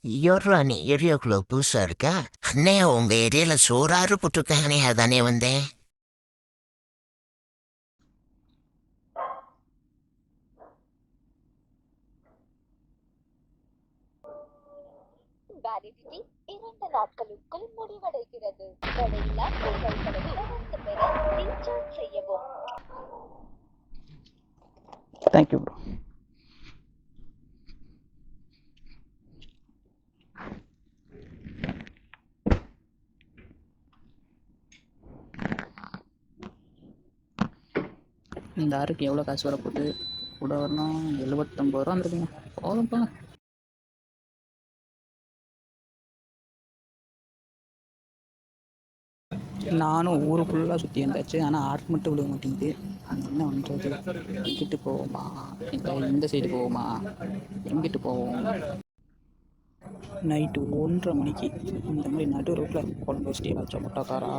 எர்ரா நீ ஏரியாக்குள்ள புதுசா இருக்கா? அண்ணே உங்க ஏரியால சோறாறு போட்டிருக்காங்கண்ணே, அதானே வந்தேன். வேலிடிட்டி 2 நாட்களுக்குள் முடிவடைகிறது. தடையில்லா சேவைகளை தொடர்ந்து பெற ரீசார்ஜ் செய்யவும். Thank you bro. இந்த ஆறுக்கு எவ்வளோ காசு வரப்போகுது? கூட வரணும் 79 ரூபா வந்துருக்குங்க. போதும் போங்க. நானும் ஊரு ஃபுல்லாக சுற்றி வந்தாச்சு, ஆனால் ஆர்ட் மட்டும் விழுக மாட்டேங்குது. என்ன பண்ணுறது? எங்கிட்டு போவோமா, இல்லை இந்த சைடு போவோமா, எங்கிட்டு போவோம்? நைட்டு 1:30 மணிக்கு இந்த மாதிரி நடு ரோட்டில் குழம்பு வச்சுட்டு வச்ச முட்டைக்காரா